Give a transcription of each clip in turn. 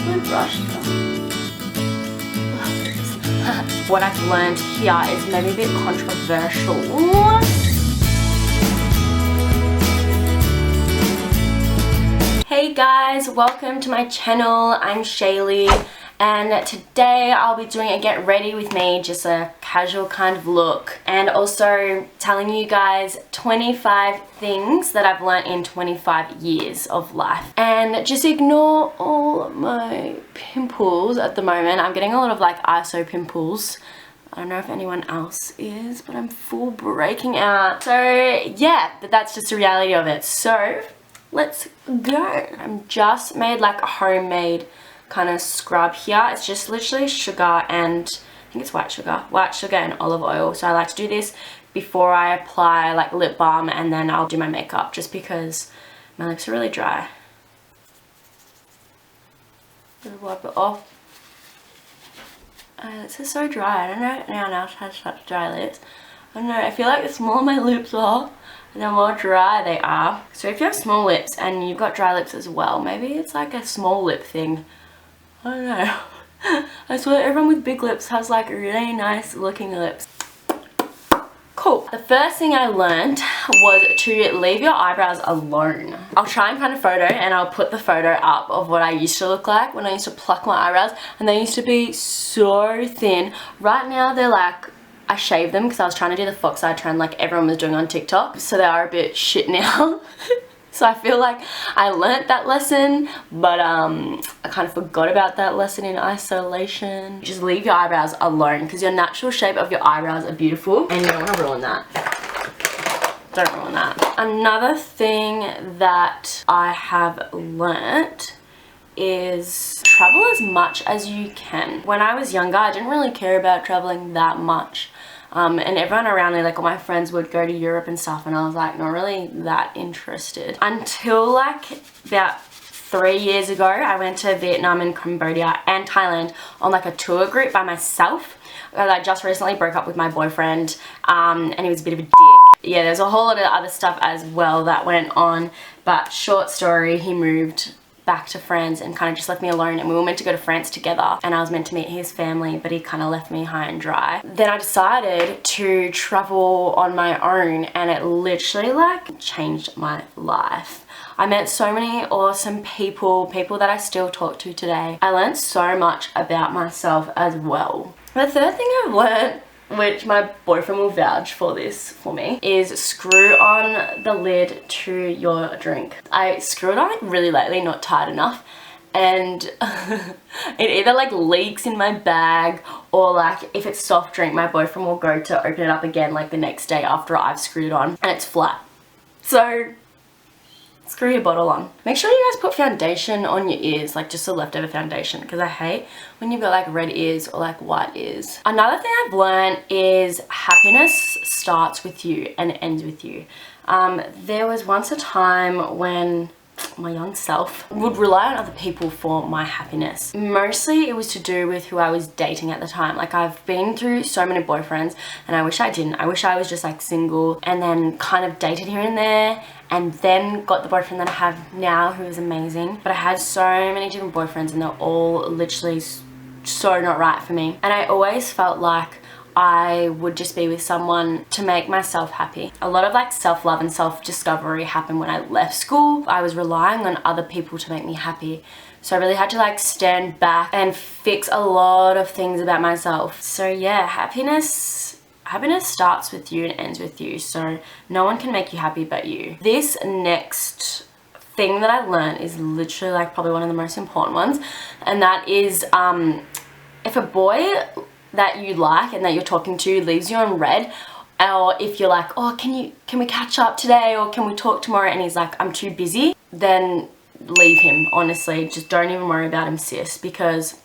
my brush though? What I've learned here is maybe a bit controversial. Hey guys, welcome to my channel. I'm Shaylee, and today I'll be doing a get ready with me, just a casual kind of look, and also telling you guys 25 things that I've learnt in 25 years of life. And just ignore all my pimples at the moment. I'm getting a lot of like ISO pimples. I don't know if anyone else is, but I'm full breaking out. So yeah, but that's just the reality of it. So let's go. I'm just made like a homemade kind of scrub here. It's just literally sugar and I think it's white sugar and olive oil. So I like to do this before I apply like lip balm, and then I'll do my makeup just because my lips are really dry. Just wipe it off. My lips are so dry. I don't know if anyone else has such dry lips. I don't know, I feel like the smaller my lips are, the more dry they are. So if you have small lips and you've got dry lips as well, maybe it's like a small lip thing. I don't know. I swear everyone with big lips has like really nice looking lips. Cool. The first thing I learned was to leave your eyebrows alone. I'll try and find a photo and I'll put the photo up of what I used to look like when I used to pluck my eyebrows, and they used to be so thin. Right now they're like, I shaved them because I was trying to do the fox eye trend like everyone was doing on TikTok. So they are a bit shit now. So I feel like I learnt that lesson, but I kind of forgot about that lesson in isolation. Just leave your eyebrows alone because your natural shape of your eyebrows are beautiful and you don't want to ruin that. Don't ruin that. Another thing that I have learnt is travel as much as you can. When I was younger, I didn't really care about traveling that much. And everyone around me, like all my friends, would go to Europe and stuff, and I was like not really that interested. Until like about 3 years ago, I went to Vietnam and Cambodia and Thailand on like a tour group by myself. I just recently broke up with my boyfriend, and he was a bit of a dick. Yeah, there's a whole lot of other stuff as well that went on, but short story, he moved back to France and kind of just left me alone, and we were meant to go to France together and I was meant to meet his family, but he kind of left me high and dry. Then I decided to travel on my own, and it literally like changed my life. I met so many awesome people that I still talk to today. I learned so much about myself as well. The third thing I've learned, which my boyfriend will vouch for this for me, is screw on the lid to your drink. I screw it on like really lightly, not tight enough, and it either like leaks in my bag, or like if it's soft drink, my boyfriend will go to open it up again like the next day after I've screwed it on and it's flat. So screw your bottle on. Make sure you guys put foundation on your ears, like just a leftover foundation, because I hate when you've got like red ears or like white ears. Another thing I've learned is happiness starts with you and ends with you. There was once a time when my young self would rely on other people for my happiness. Mostly it was to do with who I was dating at the time. Like I've been through so many boyfriends and I wish I didn't. I wish I was just like single and then kind of dated here and there, and then got the boyfriend that I have now, who is amazing. But I had so many different boyfriends and they're all literally so not right for me. And I always felt like I would just be with someone to make myself happy. A lot of like self-love and self-discovery happened when I left school. I was relying on other people to make me happy. So I really had to like stand back and fix a lot of things about myself. So yeah, happiness starts with you and ends with you. So no one can make you happy but you. This next thing that I learned is literally like probably one of the most important ones. And that is if a boy that you like and that you're talking to leaves you on red, or if you're like, oh, can we catch up today, or can we talk tomorrow, and he's like, I'm too busy, then leave him. Honestly, just don't even worry about him, sis, because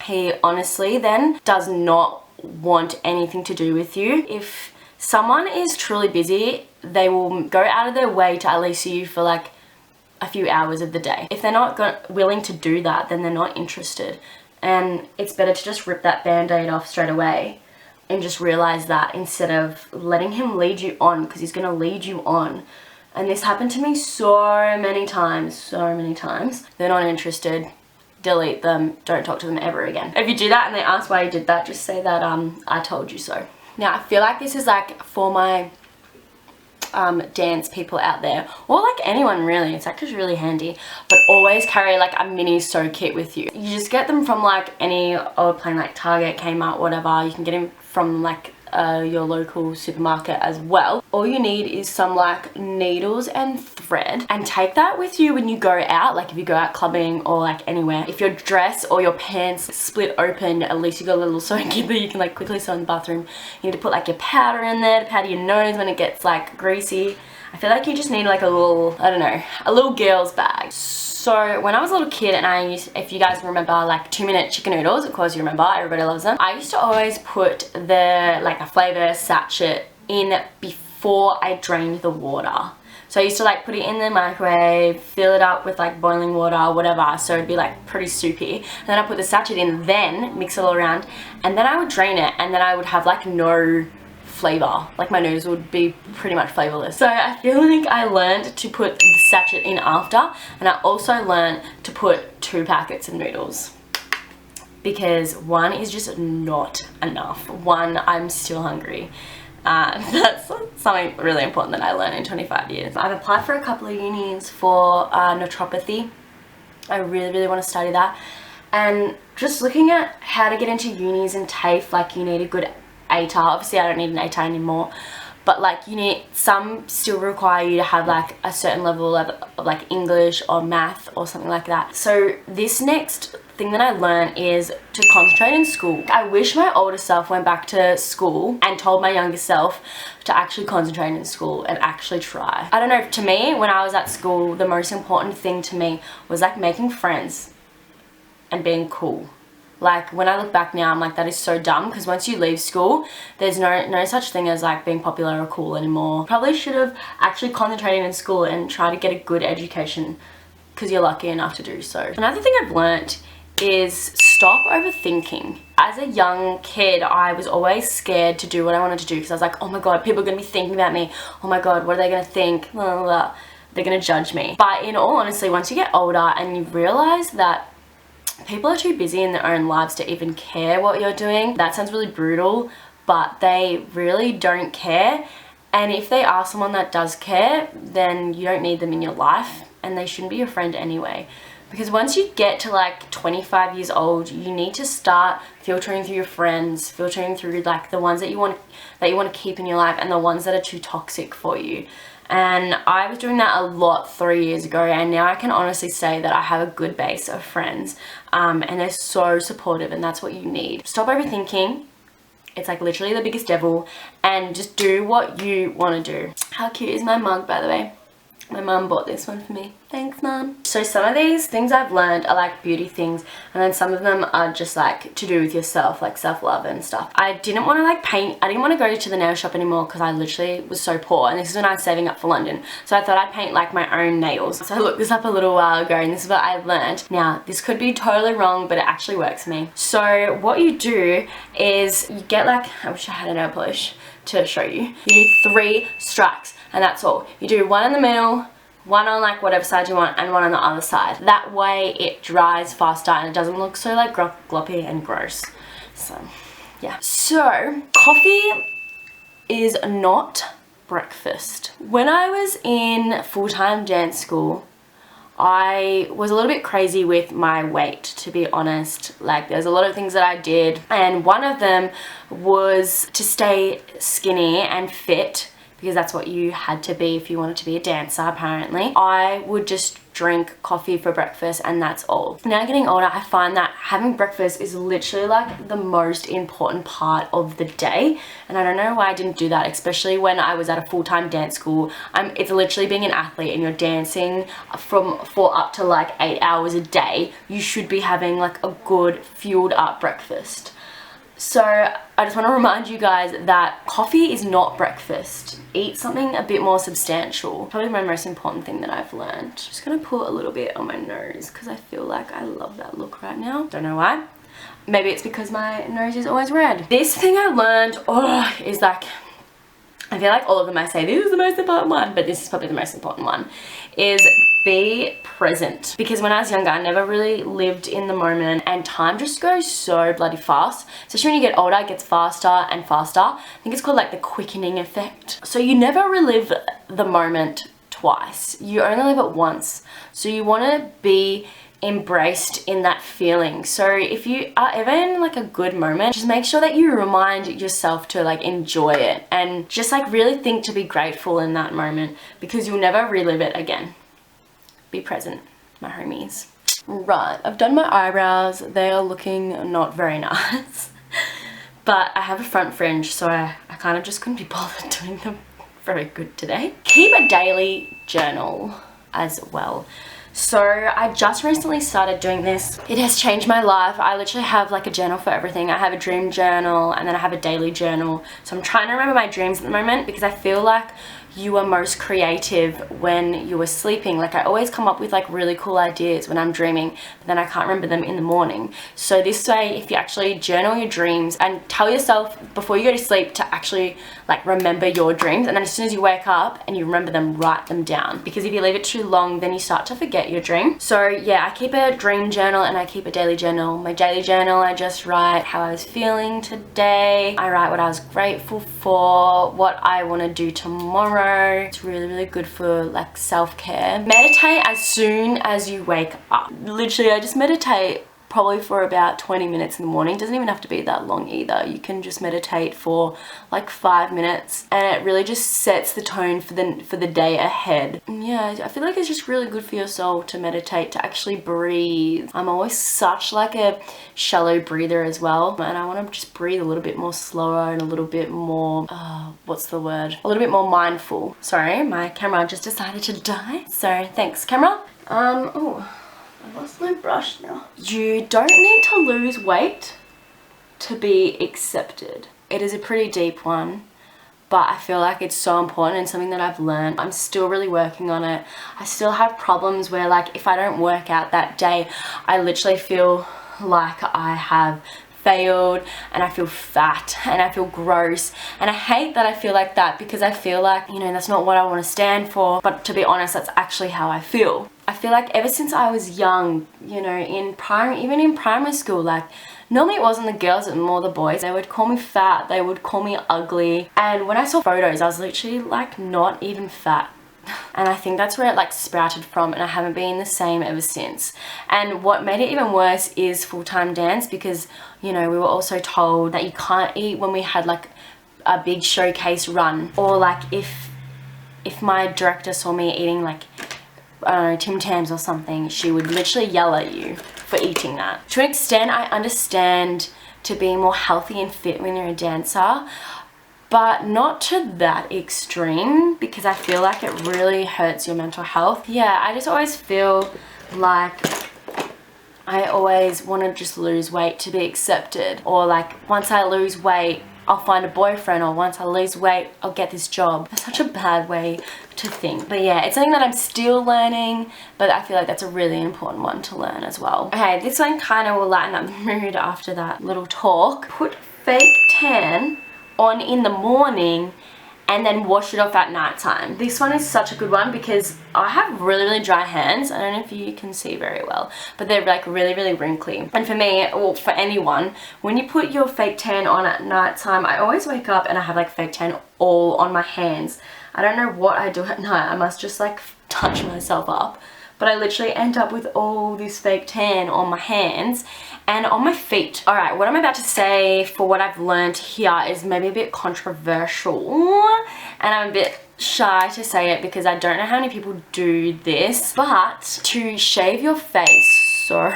he honestly then does not want anything to do with you. If someone is truly busy, they will go out of their way to at least see you for like a few hours of the day. If they're not willing to do that, then they're not interested. And it's better to just rip that band-aid off straight away and just realize that, instead of letting him lead you on, because he's going to lead you on. And this happened to me so many times. They're not interested. delete them, don't talk to them ever again. If you do that and they ask why you did that, just say that I told you so. Now I feel like this is like for my dance people out there, or like anyone really, it's actually really handy, but always carry like a mini sew kit with you. You just get them from like any old plain like Target, Kmart, whatever. You can get them from like your local supermarket as well. All you need is some like needles and thread, and take that with you when you go out, like if you go out clubbing or like anywhere. If your dress or your pants split open, at least you got a little sewing kit that you can like quickly sew in the bathroom. You need to put like your powder in there to powder your nose when it gets like greasy. I feel like you just need like a little, I don't know, a little girl's bag. So when I was a little kid, and I used, if you guys remember like 2-minute chicken noodles, of course you remember, everybody loves them. I used to always put the like a flavor sachet in before I drained the water. So I used to like put it in the microwave, fill it up with like boiling water, whatever, so it'd be like pretty soupy. And then I put the sachet in, then mix it all around, and then I would drain it, and then I would have like no flavor. Like my noodles would be pretty much flavorless. So I feel like I learned to put the sachet in after, and I also learned to put 2 packets of noodles, because 1 is just not enough. 1, I'm still hungry. That's something really important that I learned in 25 years. I've applied for a couple of unis for naturopathy. I really want to study that. And just looking at how to get into unis and TAFE, like you need a good ATAR. Obviously I don't need an ATAR anymore, but like you need, some still require you to have like a certain level of like English or math or something like that. So this next thing that I learned is to concentrate in school. I wish my older self went back to school and told my younger self to actually concentrate in school and actually try. I don't know, to me when I was at school, the most important thing to me was like making friends and being cool. Like when I look back now, I'm like, that is so dumb, because once you leave school, there's no such thing as like being popular or cool anymore. Probably should have actually concentrated in school and try to get a good education, because you're lucky enough to do so. Another thing I've learnt is stop overthinking. As a young kid, I was always scared to do what I wanted to do, because I was like, oh my god, people are going to be thinking about me. Oh my god, what are they going to think? Blah, blah, blah. They're going to judge me. But in all honesty, once you get older and you realise that people are too busy in their own lives to even care what you're doing. That sounds really brutal, but they really don't care. And if they are someone that does care, then you don't need them in your life, and they shouldn't be your friend anyway. Because once you get to like 25 years old, you need to start filtering through your friends, filtering through like the ones that you want to keep in your life, and the ones that are too toxic for you. And I was doing that a lot 3 years ago, and now I can honestly say that I have a good base of friends, and they're so supportive, and that's what you need. Stop overthinking. It's like literally the biggest devil, and just do what you want to do. How cute is my mug, by the way? My mum bought this one for me. Thanks, Mum. So some of these things I've learned are like beauty things, and then some of them are just like to do with yourself, like self-love and stuff. I didn't want to like paint, I didn't want to go to the nail shop anymore because I literally was so poor, and this is when I was saving up for London. So I thought I'd paint like my own nails. So I looked this up a little while ago, and this is what I learned. Now, this could be totally wrong, but it actually works for me. So what you do is you get like, I wish I had a nail polish to show you. You do 3 strikes, and that's all. You do 1 in the middle, 1 on like whatever side you want, and 1 on the other side. That way it dries faster and it doesn't look so like gloppy and gross. So yeah. So coffee is not breakfast. When I was in full-time dance school, I was a little bit crazy with my weight, to be honest. Like there's a lot of things that I did, and one of them was to stay skinny and fit, because that's what you had to be if you wanted to be a dancer, apparently. I would just drink coffee for breakfast, and that's all. Now getting older, I find that having breakfast is literally like the most important part of the day, and I don't know why I didn't do that, especially when I was at a full-time dance school. It's literally being an athlete, and you're dancing for up to like 8 hours a day. You should be having like a good fueled up breakfast. So I just want to remind you guys that coffee is not breakfast. Eat something a bit more substantial. Probably my most important thing that I've learned. Just gonna put a little bit on my nose because I feel like I love that look right now. Don't know why. Maybe it's because my nose is always red. This thing I learned, is like, I feel like all of them I say this is the most important one, but this is probably the most important one, is be present, because when I was younger I never really lived in the moment, and time just goes so bloody fast, especially when you get older. It gets faster and faster. I think it's called like the quickening effect. So you never relive the moment twice, you only live it once, so you want to be embraced in that feeling. So if you are ever in like a good moment, just make sure that you remind yourself to like enjoy it, and just like really think to be grateful in that moment, because you'll never relive it again. Be present, my homies. Right, I've done my eyebrows. They are looking not very nice. But I have a front fringe, so I kind of just couldn't be bothered doing them very good today. Keep a daily journal as well. So I just recently started doing this. It has changed my life. I literally have like a journal for everything. I have a dream journal, and then I have a daily journal. So I'm trying to remember my dreams at the moment, because I feel like you are most creative when you are sleeping. Like I always come up with like really cool ideas when I'm dreaming, but then I can't remember them in the morning. So this way, if you actually journal your dreams and tell yourself before you go to sleep to actually like remember your dreams, and then as soon as you wake up and you remember them, write them down, because if you leave it too long, then you start to forget your dream. So yeah, I keep a dream journal and I keep a daily journal. My daily journal, I just write how I was feeling today. I write what I was grateful for, what I want to do tomorrow. It's really, really good for like self-care. Meditate as soon as you wake up. Literally, I just meditate probably for about 20 minutes in the morning. It doesn't even have to be that long either. You can just meditate for like 5 minutes, and it really just sets the tone for the day ahead. And yeah, I feel like it's just really good for your soul to meditate, to actually breathe. I'm always such like a shallow breather as well, and I want to just breathe a little bit more slower and a little bit more what's the word, a little bit more mindful. Sorry, my camera just decided to die, so thanks camera. Oh, I lost my brush now. You don't need to lose weight to be accepted. It is a pretty deep one, but I feel like it's so important and something that I've learned. I'm still really working on it. I still have problems where like if I don't work out that day, I literally feel like I have failed, and I feel fat and I feel gross, and I hate that I feel like that, because I feel like, you know, that's not what I want to stand for, but to be honest, that's actually how I feel. I feel like ever since I was young, you know, even in primary school, like normally it wasn't the girls, it was more the boys. They would call me fat, they would call me ugly, and when I saw photos I was literally like not even fat. And I think that's where it like sprouted from, and I haven't been the same ever since. And what made it even worse is full-time dance, because, you know, we were also told that you can't eat when we had like a big showcase run, or like if my director saw me eating like, I don't know, Tim Tams or something, she would literally yell at you for eating that. To an extent, I understand to be more healthy and fit when you're a dancer, but not to that extreme, because I feel like it really hurts your mental health. Yeah, I just always feel like I always want to just lose weight to be accepted, or like once I lose weight I'll find a boyfriend, or once I lose weight I'll get this job. That's such a bad way to think. But yeah, it's something that I'm still learning, but I feel like that's a really important one to learn as well. Okay, this one kind of will lighten up the mood after that little talk. Put fake tan on in the morning and then wash it off at night time. This one is such a good one because I have really, really dry hands. I don't know if you can see very well, but they're like really, really wrinkly. And for me, or for anyone, when you put your fake tan on at night time, I always wake up and I have like fake tan all on my hands. I don't know what I do at night. I must just like touch myself up. But I literally end up with all this fake tan on my hands and on my feet. Alright, what I'm about to say for what I've learned here is maybe a bit controversial, and I'm a bit shy to say it because I don't know how many people do this, but to shave your face, so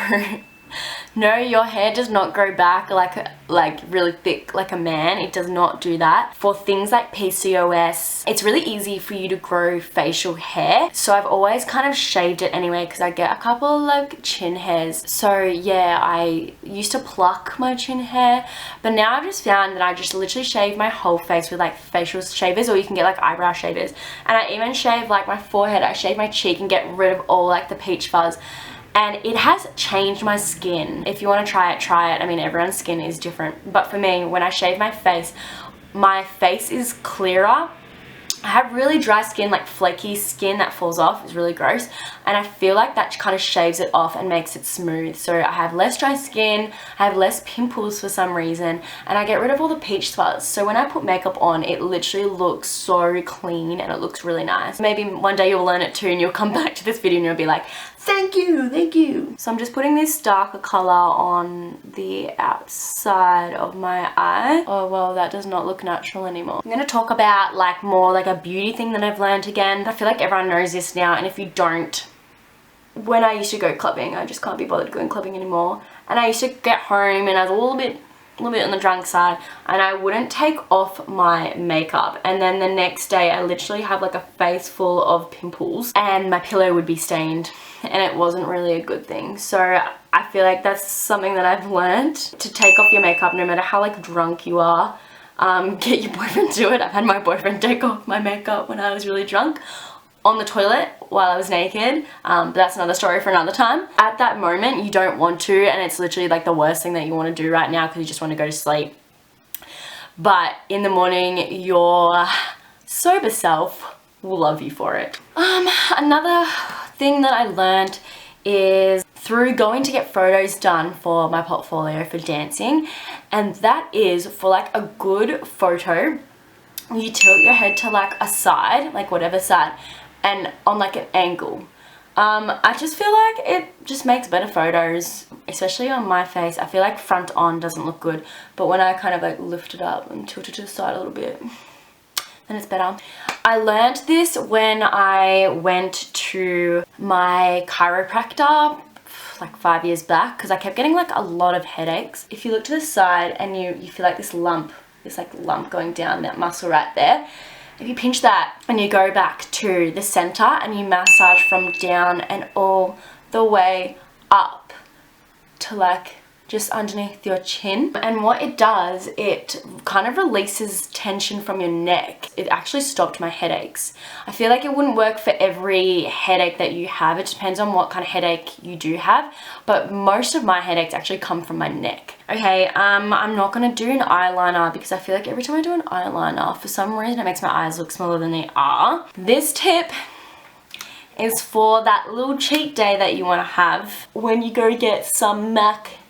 no, your hair does not grow back like really thick like a man. It does not do that. For things like PCOS, it's really easy for you to grow facial hair. So I've always kind of shaved it anyway because I get a couple of like chin hairs. So yeah, I used to pluck my chin hair, but now I've just found that I just literally shave my whole face with like facial shavers, or you can get like eyebrow shavers. And I even shave like my forehead. I shave my cheek and get rid of all like the peach fuzz. And it has changed my skin. If you want to try it, try it. I mean, everyone's skin is different. But for me, when I shave my face is clearer. I have really dry skin, like flaky skin that falls off. It's really gross, and I feel like that kind of shaves it off and makes it smooth. So I have less dry skin, I have less pimples for some reason, and I get rid of all the peach spots. So when I put makeup on, it literally looks so clean and it looks really nice. Maybe one day you'll learn it too and you'll come back to this video and you'll be like, thank you, thank you. So I'm just putting this darker color on the outside of my eye. Oh well, that does not look natural anymore. I'm gonna talk about like more like a beauty thing that I've learned again. I feel like everyone knows this now, and if you don't, when I used to go clubbing, I just can't be bothered going clubbing anymore. And I used to get home and I was a little bit on the drunk side, and I wouldn't take off my makeup, and then the next day I literally have like a face full of pimples and my pillow would be stained, and it wasn't really a good thing. So I feel like that's something that I've learned, to take off your makeup no matter how like drunk you are. Get your boyfriend to do it. I've had my boyfriend take off my makeup when I was really drunk on the toilet while I was naked, but that's another story for another time. At that moment you don't want to, and it's literally like the worst thing that you want to do right now because you just want to go to sleep. But in the morning your sober self will love you for it. Another thing that I learned is through going to get photos done for my portfolio for dancing, and that is for like a good photo, you tilt your head to like a side, like whatever side, and on like an angle. I just feel like it just makes better photos, especially on my face. I feel like front on doesn't look good, but when I kind of like lift it up and tilt it to the side a little bit, then it's better. I learned this when I went to my chiropractor like 5 years back, because I kept getting like a lot of headaches. If you look to the side and you feel like this lump going down that muscle right there, if you pinch that and you go back to the center and you massage from down and all the way up to like just underneath your chin, and what it does, it kind of releases tension from your neck. It actually stopped my headaches. I feel like it wouldn't work for every headache that you have. It depends on what kind of headache you do have, but most of my headaches actually come from my neck. Okay, I'm not gonna do an eyeliner because I feel like every time I do an eyeliner, for some reason it makes my eyes look smaller than they are. This tip is for that little cheat day that you want to have when you go get some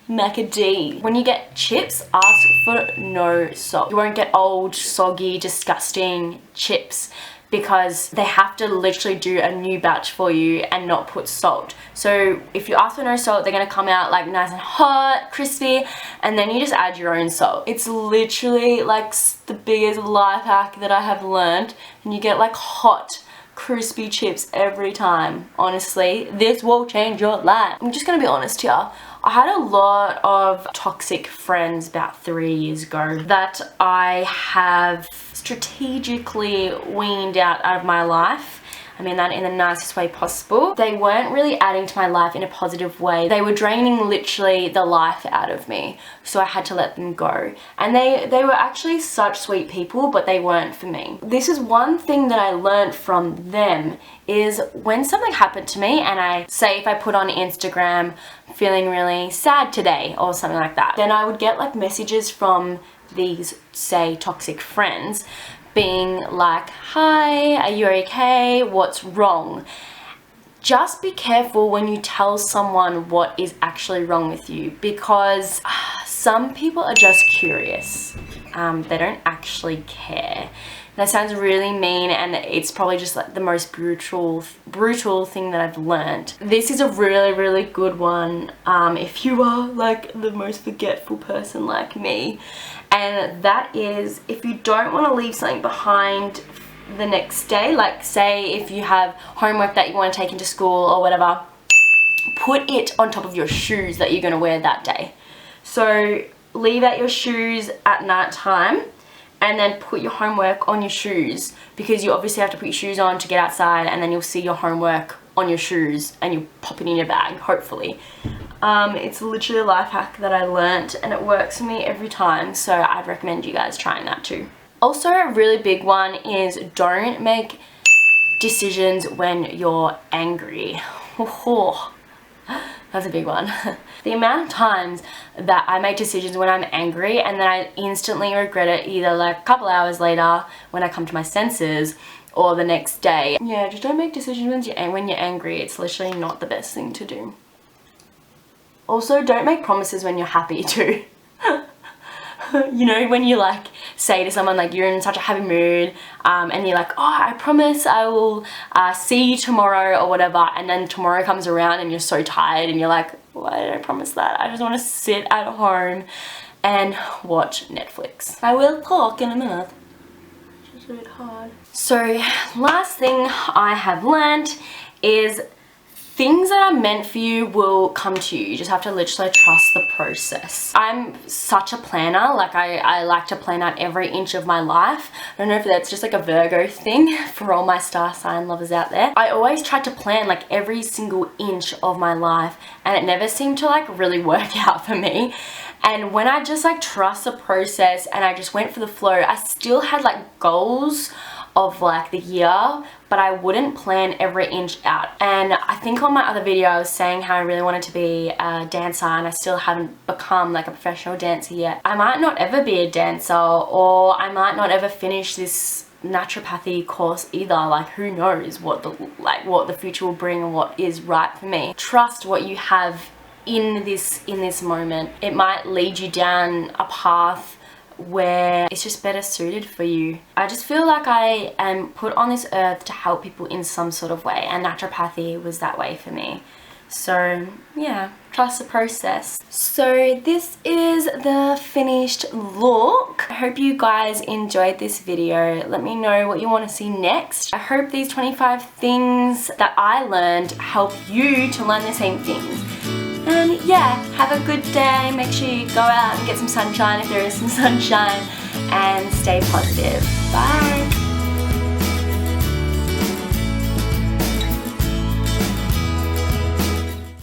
Macadee. When you get chips, ask for no salt. You won't get old, soggy, disgusting chips because they have to literally do a new batch for you and not put salt. So if you ask for no salt, they're gonna come out like nice and hot, crispy, and then you just add your own salt. It's literally like the biggest life hack that I have learned, and you get like hot, crispy chips every time. Honestly, this will change your life. I'm just gonna be honest here. I had a lot of toxic friends about 3 years ago that I have strategically weaned out of my life. I mean that in the nicest way possible. They weren't really adding to my life in a positive way. They were draining literally the life out of me. So I had to let them go. And they were actually such sweet people, but they weren't for me. This is one thing that I learned from them, is when something happened to me and I say if I put on Instagram feeling really sad today or something like that, then I would get like messages from these, say, toxic friends being like, hi, are you okay? What's wrong? Just be careful when you tell someone what is actually wrong with you, because some people are just curious. They don't actually care. That sounds really mean, and it's probably just like the most brutal thing that I've learned. This is a really good one if you are like the most forgetful person like me, and that is if you don't want to leave something behind the next day, like say if you have homework that you want to take into school or whatever, put it on top of your shoes that you're going to wear that day. So leave out your shoes at night time, and then put your homework on your shoes, because you obviously have to put your shoes on to get outside, and then you'll see your homework on your shoes and you pop it in your bag, hopefully. It's literally a life hack that I learnt, and it works for me every time, so I'd recommend you guys trying that too. Also, a really big one is don't make decisions when you're angry. That's a big one. The amount of times that I make decisions when I'm angry and then I instantly regret it either like a couple hours later when I come to my senses or the next day. Yeah, just don't make decisions when you're angry. It's literally not the best thing to do. Also, don't make promises when you're happy too. You know, when you like say to someone like you're in such a happy mood and you're like, oh, I promise I will see you tomorrow or whatever, and then tomorrow comes around and you're so tired and you're like, why did I promise that? I just want to sit at home and watch Netflix. I will talk in a minute. It's just a bit hard. So last thing I have learnt is things that are meant for you will come to you. You just have to literally trust the process. I'm such a planner. Like I like to plan out every inch of my life. I don't know if that's just like a Virgo thing for all my star sign lovers out there. I always tried to plan like every single inch of my life and it never seemed to like really work out for me. And when I just like trust the process and I just went for the flow, I still had like goals of like the year, but I wouldn't plan every inch out. And I think on my other video I was saying how I really wanted to be a dancer and I still haven't become like a professional dancer yet. I might not ever be a dancer, or I might not ever finish this naturopathy course either. Like who knows what the future will bring and what is right for me. Trust what you have in this moment. It might lead you down a path where it's just better suited for you. I just feel like I am put on this earth to help people in some sort of way, and naturopathy was that way for me. So yeah, trust the process. So this is the finished look. I hope you guys enjoyed this video. Let me know what you want to see next. I hope these 25 things that I learned help you to learn the same things. And yeah, have a good day. Make sure you go out and get some sunshine if there is some sunshine, and stay positive. Bye.